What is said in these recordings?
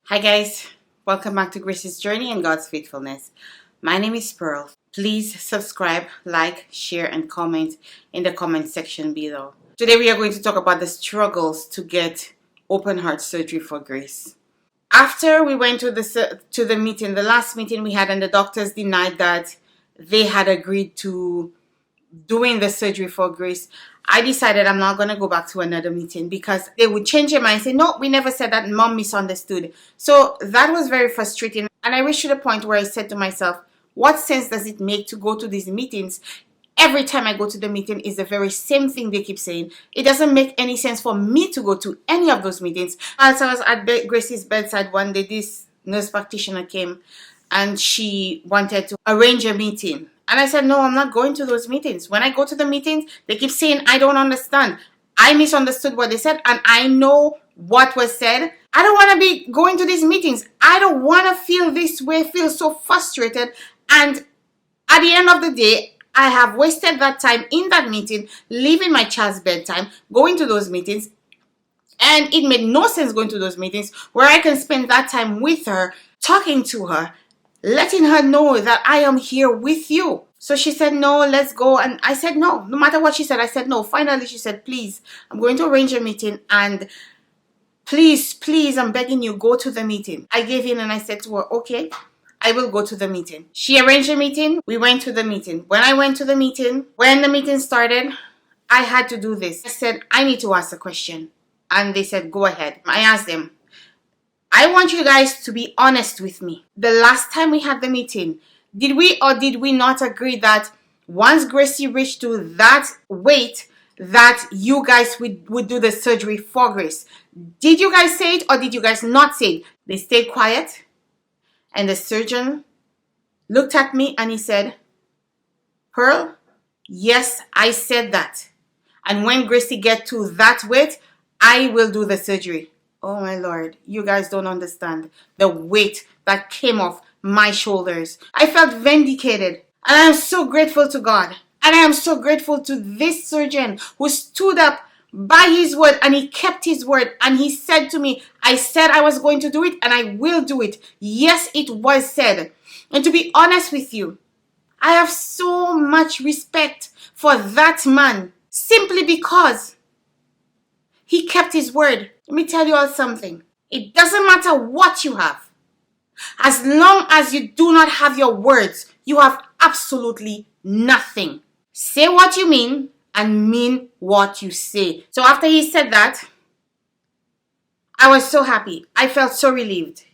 Hi guys, welcome back to Grace's Journey and God's Faithfulness. My name is Pearl. Please subscribe, like, share and comment in the comment section below. Today we are going to talk about the struggles to get open heart surgery for Grace. After we went to the meeting, the last meeting we had, and the doctors denied that they had agreed to doing the surgery for Grace, I decided I'm not going to go back to another meeting because they would change their mind and say, no, we never said that, mom misunderstood. So that was very frustrating. And I reached to the point where I said to myself, what sense does it make to go to these meetings? Every time I go to the meeting is the very same thing they keep saying. It doesn't make any sense for me to go to any of those meetings. As I was at Grace's bedside one day, this nurse practitioner came and she wanted to arrange a meeting. And I said, no, I'm not going to those meetings. When I go to the meetings, they keep saying, I don't understand. I misunderstood what they said, and I know what was said. I don't want to be going to these meetings. I don't want to feel this way, feel so frustrated. And at the end of the day, I have wasted that time in that meeting, leaving my child's bedtime, going to those meetings. And it made no sense going to those meetings where I can spend that time with her, talking to her, letting her know that I am here with you. So she said, no, let's go. And I said, no matter what she said, I said, no. Finally, she said, please, I'm going to arrange a meeting. And please, I'm begging you, go to the meeting. I gave in and I said to her, okay, I will go to the meeting. She arranged a meeting. We went to the meeting. When I went to the meeting, when the meeting started, I had to do this. I said, I need to ask a question. And they said, go ahead. I asked them, I want you guys to be honest with me. The last time we had the meeting, did we or did we not agree that once Gracie reached to that weight, that you guys would do the surgery for Grace? Did you guys say it or did you guys not say it? They stayed quiet, and the surgeon looked at me and he said, Pearl, yes, I said that. And when Gracie gets to that weight, I will do the surgery. Oh my Lord, you guys don't understand the weight that came off my shoulders. I felt vindicated, and I am so grateful to God. And I am so grateful to this surgeon who stood up by his word, and he kept his word, and he said to me, I said I was going to do it and I will do it. Yes, it was said. And to be honest with you, I have so much respect for that man simply because he kept his word. Let me tell you all something. It doesn't matter what you have. As long as you do not have your words, you have absolutely nothing. Say what you mean and mean what you say. So after he said that, I was so happy. I felt so relieved.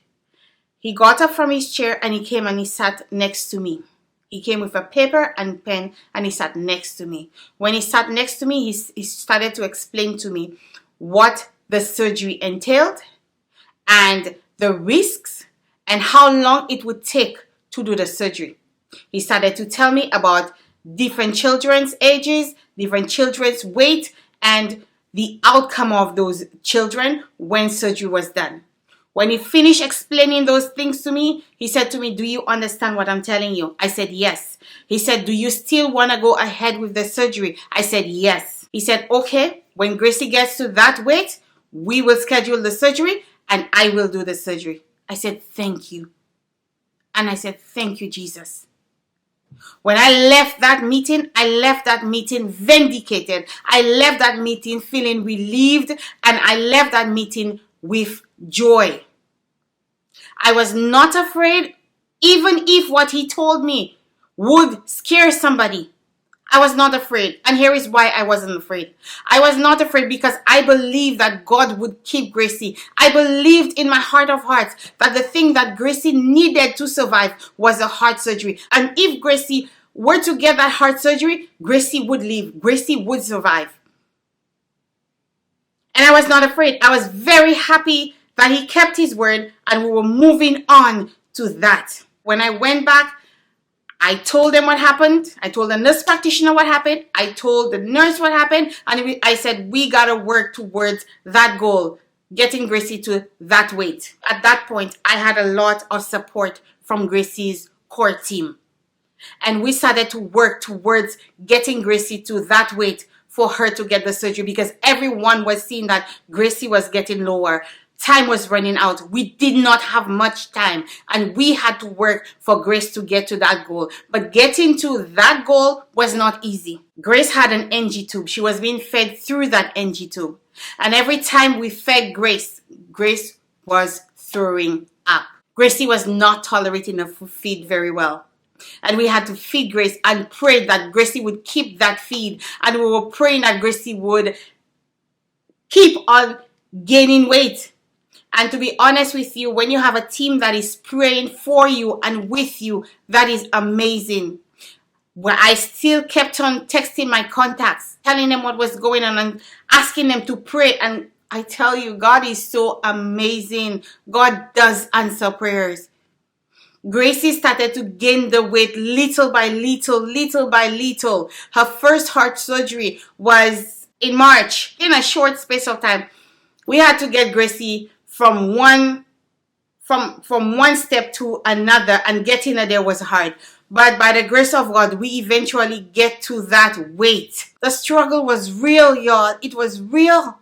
He got up from his chair and he came and he sat next to me. He came with a paper and pen and he sat next to me. When he sat next to me, he started to explain to me what the surgery entailed and the risks and how long it would take to do the surgery. He started to tell me about different children's ages, different children's weight, and the outcome of those children when surgery was done. When he finished explaining those things to me, he said to me, do you understand what I'm telling you? I said, yes. He said, do you still want to go ahead with the surgery? I said, yes. He said, okay, when Gracie gets to that weight, we will schedule the surgery and I will do the surgery. I said, thank you. And I said, thank you, Jesus. When I left that meeting vindicated. I left that meeting feeling relieved, and I left that meeting with joy. I was not afraid, even if what he told me would scare somebody. I was not afraid. And here is why I wasn't afraid. I was not afraid because I believed that God would keep Gracie. I believed in my heart of hearts that the thing that Gracie needed to survive was a heart surgery. And if Gracie were to get that heart surgery, Gracie would live. Gracie would survive. And I was not afraid. I was very happy that he kept his word and we were moving on to that. When I went back, I told them what happened. I told the nurse practitioner what happened. I told the nurse what happened. And I said, we got to work towards that goal, getting Gracie to that weight. At that point, I had a lot of support from Gracie's core team. And we started to work towards getting Gracie to that weight for her to get the surgery, because everyone was seeing that Gracie was getting lower. Time was running out. We did not have much time, and we had to work for Grace to get to that goal. But getting to that goal was not easy. Grace had an NG tube. She was being fed through that NG tube. And every time we fed Grace, Grace was throwing up. Gracie was not tolerating the feed very well. And we had to feed Grace and pray that Gracie would keep that feed. And we were praying that Gracie would keep on gaining weight. And to be honest with you, when you have a team that is praying for you and with you, that is amazing. Where I still kept on texting my contacts, telling them what was going on and asking them to pray. And I tell you, God is so amazing. God does answer prayers. Gracie started to gain the weight little by little, little by little. Her first heart surgery was in March. In a short space of time, we had to get Gracie from one step to another, and getting her there was hard. But by the grace of God, we eventually get to that weight. The struggle was real, y'all. It was real.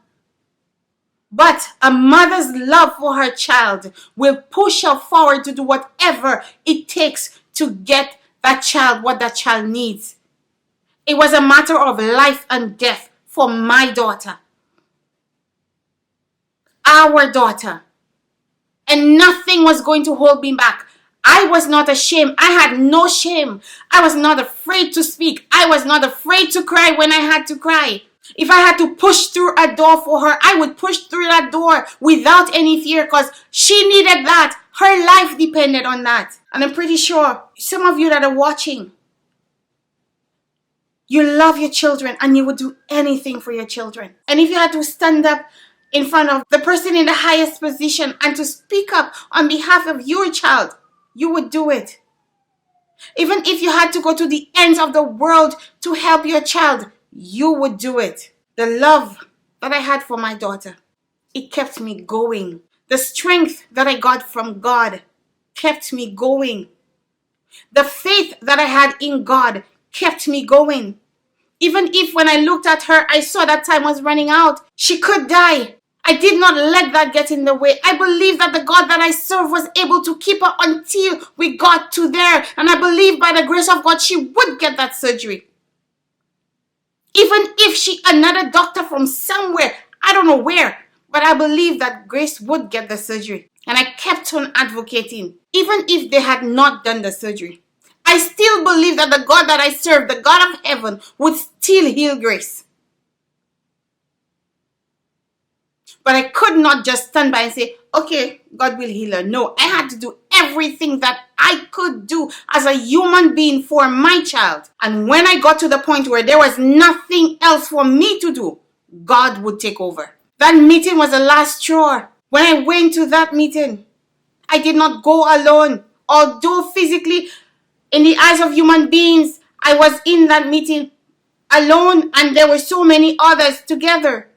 But a mother's love for her child will push her forward to do whatever it takes to get that child what that child needs. It was a matter of life and death for my daughter. Our daughter. And nothing was going to hold me back. I was not ashamed. I had no shame. I was not afraid to speak. I was not afraid to cry when I had to cry. If I had to push through a door for her, I would push through that door without any fear, because she needed that. Her life depended on that. And I'm pretty sure some of you that are watching, you love your children and you would do anything for your children. And if you had to stand up in front of the person in the highest position and to speak up on behalf of your child, you would do it. Even if you had to go to the ends of the world to help your child, you would do it. The love that I had for my daughter, it kept me going. The strength that I got from God kept me going. The faith that I had in God kept me going. Even if when I looked at her, I saw that time was running out, she could die, I did not let that get in the way. I believe that the God that I serve was able to keep her until we got to there. And I believe by the grace of God, she would get that surgery. Even if another doctor from somewhere, I don't know where, but I believe that Grace would get the surgery. And I kept on advocating, even if they had not done the surgery. I still believe that the God that I serve, the God of heaven, would still heal Grace. But I could not just stand by and say, okay, God will heal her. No, I had to do everything that I could do as a human being for my child. And when I got to the point where there was nothing else for me to do, God would take over. That meeting was the last straw. When I went to that meeting, I did not go alone. Although physically, in the eyes of human beings, I was in that meeting alone and there were so many others together.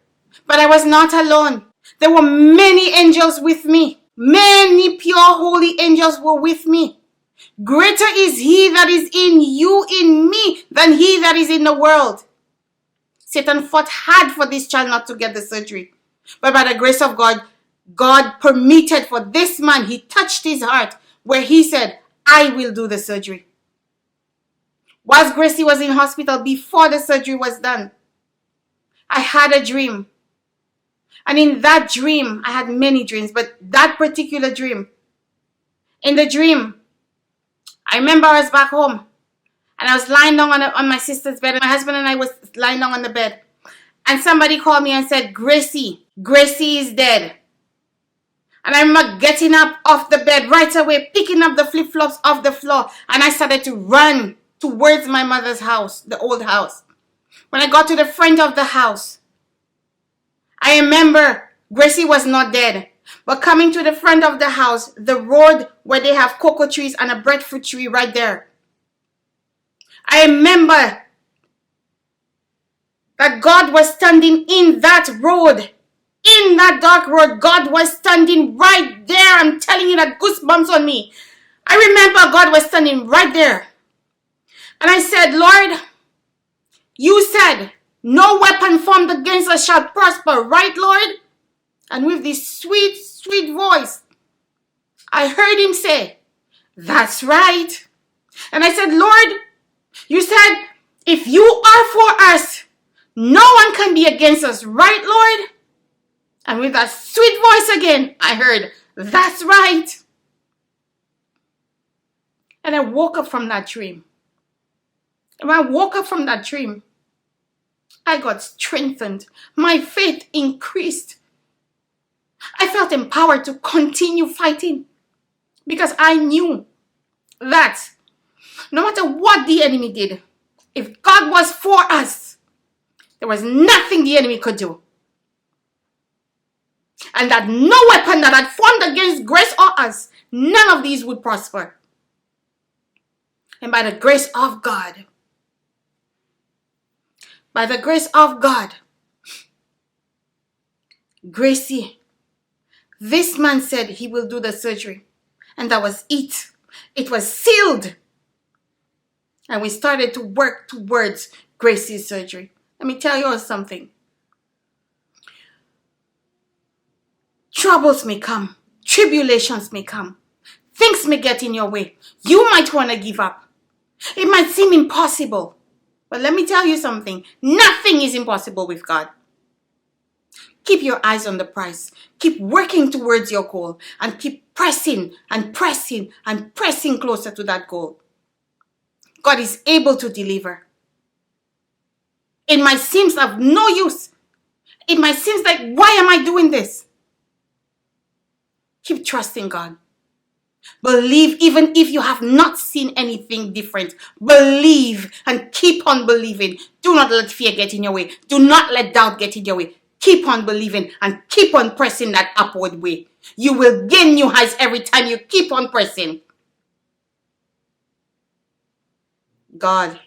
But I was not alone. There were many angels with me. Many pure holy angels were with me. Greater is he that is in you, in me, than he that is in the world. Satan fought hard for this child not to get the surgery. But by the grace of God, God permitted for this man, he touched his heart where he said, I will do the surgery. Whilst Gracie was in hospital, before the surgery was done, I had a dream. And in that dream, I had many dreams, but that particular dream, in the dream, I remember I was back home and I was lying down on my sister's bed, and my husband and I was lying down on the bed. And somebody called me and said, Gracie is dead. And I remember getting up off the bed right away, picking up the flip-flops off the floor, and I started to run towards my mother's house, the old house. When I got to the front of the house, I remember Gracie was not dead. But coming to the front of the house, the road where they have cocoa trees and a breadfruit tree right there. I remember that God was standing in that road. In that dark road, God was standing right there. I'm telling you, that goosebumps on me. I remember God was standing right there. And I said, Lord, you said, no weapon formed against us shall prosper, right, Lord? And with this sweet, sweet voice, I heard him say, "That's right." And I said, "Lord, you said, if you are for us, no one can be against us, right, Lord?" And with that sweet voice again, I heard, "That's right." And I woke up from that dream. And when I woke up from that dream, I got strengthened. My faith increased. I felt empowered to continue fighting because I knew that no matter what the enemy did, if God was for us, there was nothing the enemy could do. And that no weapon that had formed against grace or us, none of these would prosper. And by the grace of God, Gracie, this man said he will do the surgery. And that was it. It was sealed. And we started to work towards Gracie's surgery. Let me tell you all something. Troubles may come. Tribulations may come. Things may get in your way. You might want to give up. It might seem impossible. But let me tell you something. Nothing is impossible with God. Keep your eyes on the prize. Keep working towards your goal. And keep pressing and pressing and pressing closer to that goal. God is able to deliver. It might seem of no use. It might seem like, why am I doing this? Keep trusting God. Believe even if you have not seen anything different. Believe and keep on believing. Do not let fear get in your way. Do not let doubt get in your way. Keep on believing and keep on pressing that upward way. You will gain new heights every time you keep on pressing. God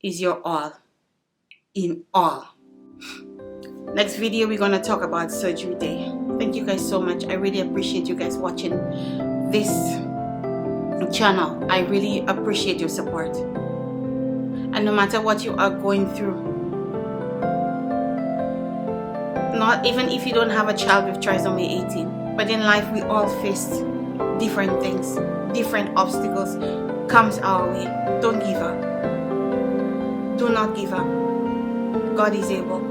is your all in all. Next video, we're going to talk about surgery day. Thank you guys so much. I really appreciate you guys watching this channel. I really appreciate your support. And no matter what you are going through, not even if you don't have a child with trisomy 18, but in life we all face different things, different obstacles comes our way. Don't give up. Do not give up. God is able.